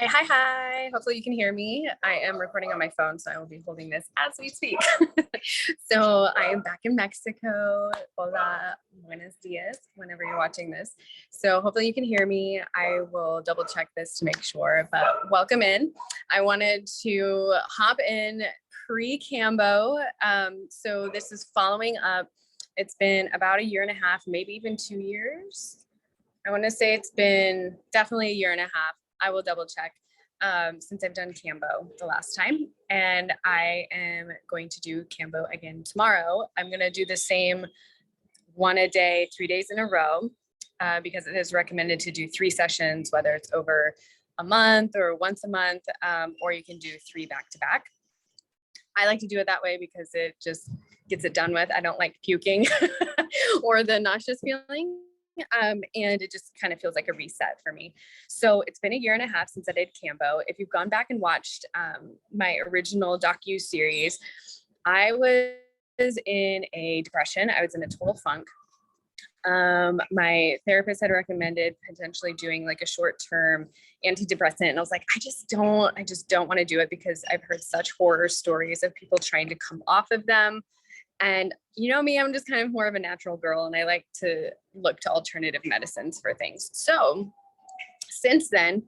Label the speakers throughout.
Speaker 1: Hi. Hopefully you can hear me. I am recording on my phone, so I will be holding this as we speak. So I am back in Mexico. Hola, buenos dias, whenever you're watching this. So hopefully you can hear me. I will double check this to make sure, but welcome in. I wanted to hop in pre-Kambo. So this is following up. It's been about a year and a half, maybe even 2 years. I want to say it's been definitely a year and a half. I will double check since I've done Kambo the last time, and I am going to do Kambo again tomorrow. I'm going to do the same one a day, 3 days in a row, because it is recommended to do 3 sessions, whether it's over a month or once a month, or you can do 3 back to back. I like to do it that way because it just gets it done with. I don't like puking or the nauseous feeling. And it just kind of feels like a reset for me. So it's been a year and a half since I did Kambo. If you've gone back and watched my original docu-series, I was in a depression. I was in a total funk. My therapist had recommended potentially doing like a short-term antidepressant. And I was like, I just don't want to do it because I've heard such horror stories of people trying to come off of them. And you know me, I'm just kind of more of a natural girl, and I like to look to alternative medicines for things. So since then,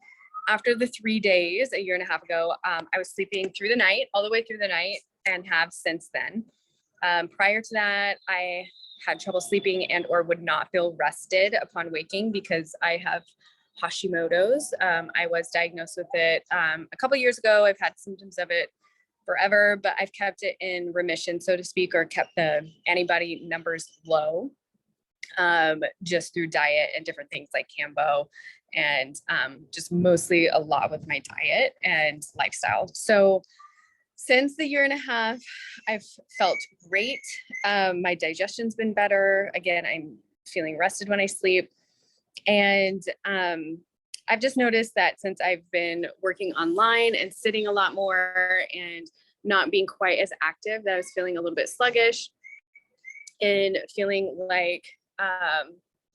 Speaker 1: after the 3 days, a year and a half ago, I was sleeping through the night, all the way through the night, and have since then. Prior to that, I had trouble sleeping and or would not feel rested upon waking because I have Hashimoto's. I was diagnosed with it a couple years ago. I've had symptoms of it forever, but I've kept it in remission, so to speak, or kept the antibody numbers low, just through diet and different things like Kambo, and just mostly a lot with my diet and lifestyle. So since the year and a half, I've felt great. My digestion's been better. Again, I'm feeling rested when I sleep. And I've just noticed that since I've been working online and sitting a lot more and not being quite as active, that I was feeling a little bit sluggish and feeling like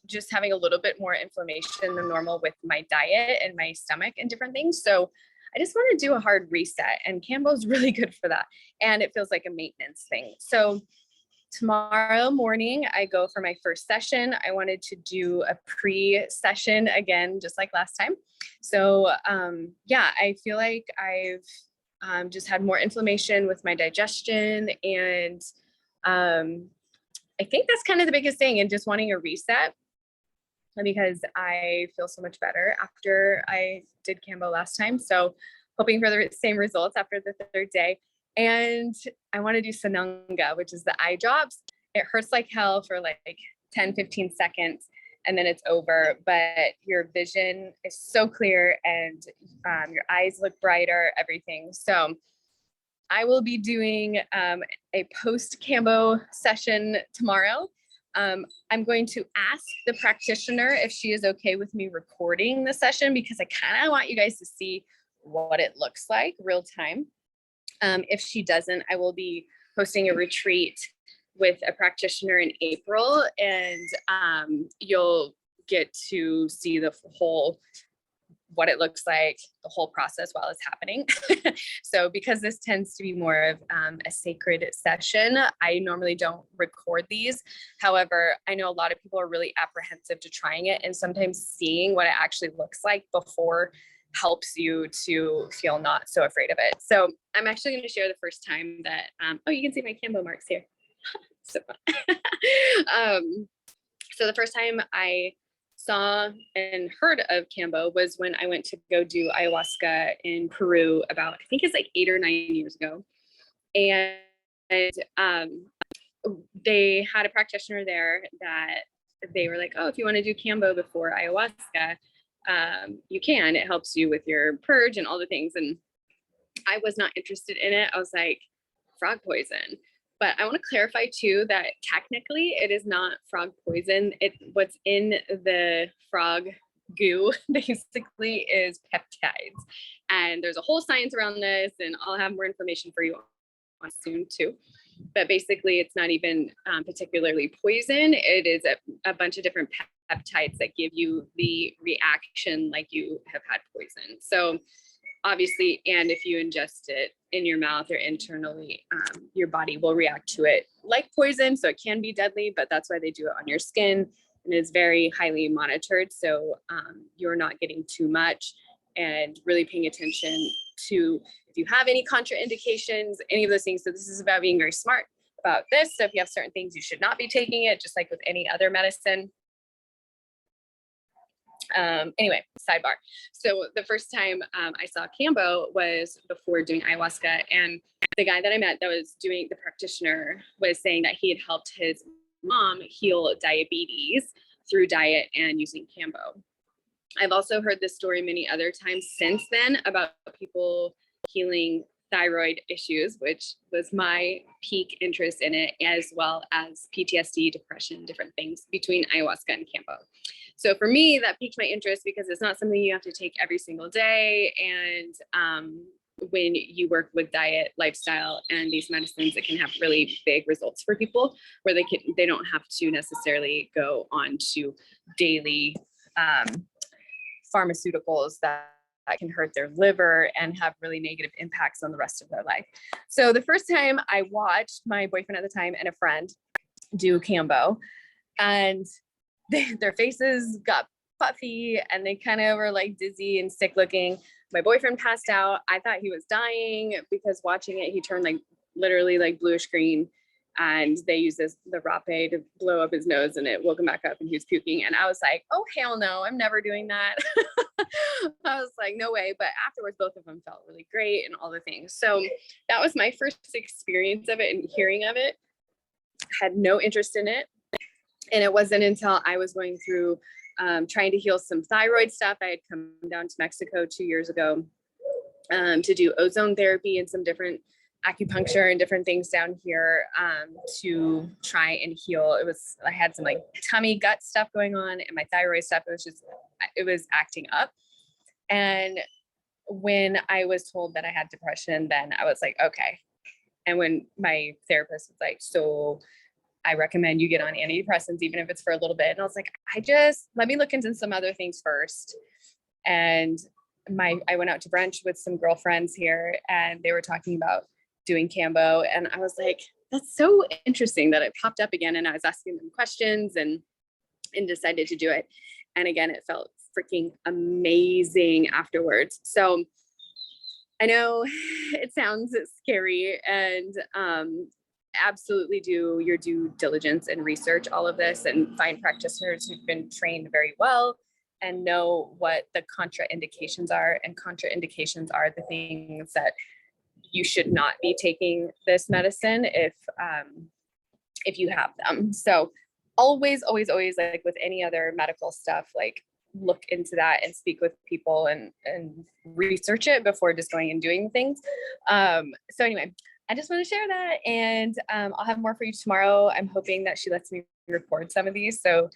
Speaker 1: just having a little bit more inflammation than normal with my diet and my stomach and different things. So I just want to do a hard reset, and Kambo is really good for that. And it feels like a maintenance thing. So tomorrow morning, I go for my first session. I wanted to do a pre-session again, just like last time. So yeah, I feel like I've just had more inflammation with my digestion. And I think that's kind of the biggest thing, and just wanting a reset because I feel so much better after I did Kambo last time. So hoping for the same results after the 3rd day. And I want to do Sananga, which is the eye drops. It hurts like hell for like 10, 15 seconds, and then it's over. But your vision is so clear, and your eyes look brighter, everything. So I will be doing a post-Kambo session tomorrow. I'm going to ask the practitioner if she is okay with me recording the session, because I kind of want you guys to see what it looks like real time. If she doesn't, I will be hosting a retreat with a practitioner in April, and you'll get to see the whole, what it looks like, the whole process while it's happening. So because this tends to be more of a sacred session, I normally don't record these. However, I know a lot of people are really apprehensive to trying it, and sometimes seeing what it actually looks like before helps you to feel not so afraid of it. So I'm actually going to share the first time that, oh, you can see my Kambo marks here. So fun. So the first time I saw and heard of Kambo was when I went to go do ayahuasca in Peru about, I think it's like 8 or 9 years ago. And they had a practitioner there that they were like, oh, if you want to do Kambo before ayahuasca, you can. It helps you with your purge and all the things. And I was not interested in it. I was like, frog poison. But I want to clarify too that technically it is not frog poison. What's in the frog goo basically is peptides. And there's a whole science around this, and I'll have more information for you on soon too. But basically it's not even particularly poison. It is a bunch of different peptides that give you the reaction like you have had poison. So obviously, and if you ingest it in your mouth or internally, your body will react to it like poison. So it can be deadly, but that's why they do it on your skin, and it's very highly monitored. So you're not getting too much, and really paying attention to if you have any contraindications, any of those things. So this is about being very smart about this. So if you have certain things, you should not be taking it, just like with any other medicine. Anyway, sidebar. So the first time I saw Kambo was before doing ayahuasca, and the guy that I met that was doing, the practitioner, was saying that he had helped his mom heal diabetes through diet and using Kambo. I've also heard this story many other times since then about people healing thyroid issues, which was my peak interest in it, as well as PTSD, depression, different things between ayahuasca and Kambo. So for me, that piqued my interest because it's not something you have to take every single day. And when you work with diet, lifestyle, and these medicines, it can have really big results for people where they don't have to necessarily go on to daily pharmaceuticals that can hurt their liver and have really negative impacts on the rest of their life. So the first time I watched my boyfriend at the time and a friend do Kambo, and their faces got puffy and they kind of were like dizzy and sick looking. My boyfriend passed out. I thought he was dying because watching it, he turned like literally like bluish green, and they used the rape to blow up his nose, and it woke him back up and he was puking. And I was like, oh, hell no, I'm never doing that. I was like, no way. But afterwards, both of them felt really great and all the things. So that was my first experience of it and hearing of it. Had no interest in it. And it wasn't until I was going through trying to heal some thyroid stuff. I had come down to Mexico 2 years ago to do ozone therapy and some different acupuncture and different things down here to try and heal. I had some like tummy gut stuff going on, and my thyroid stuff, it was acting up. And when I was told that I had depression, then I was like, okay. And when my therapist was like, so I recommend you get on antidepressants, even if it's for a little bit. And I was like, let me look into some other things first. And I went out to brunch with some girlfriends here, and they were talking about doing Kambo. And I was like, that's so interesting that it popped up again. And I was asking them questions and decided to do it. And again, it felt freaking amazing afterwards. So I know it sounds scary, and absolutely do your due diligence and research all of this and find practitioners who've been trained very well and know what the contraindications are. And contraindications are the things that you should not be taking this medicine if you have them. So always, like with any other medical stuff, like look into that and speak with people and research it before just going and doing things. So anyway, I just want to share that, and I'll have more for you tomorrow. I'm hoping that she lets me record some of these. So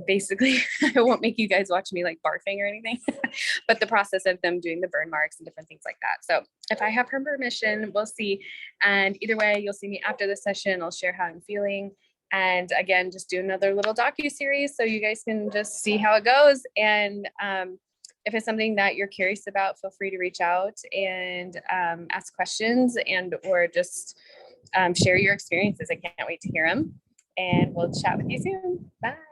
Speaker 1: basically, I won't make you guys watch me like barfing or anything, but the process of them doing the burn marks and different things like that. So if I have her permission, we'll see. And either way, you'll see me after the session. I'll share how I'm feeling. And again, just do another little docu-series so you guys can just see how it goes. And if it's something that you're curious about, feel free to reach out and ask questions or just share your experiences. I can't wait to hear them. And we'll chat with you soon. Bye.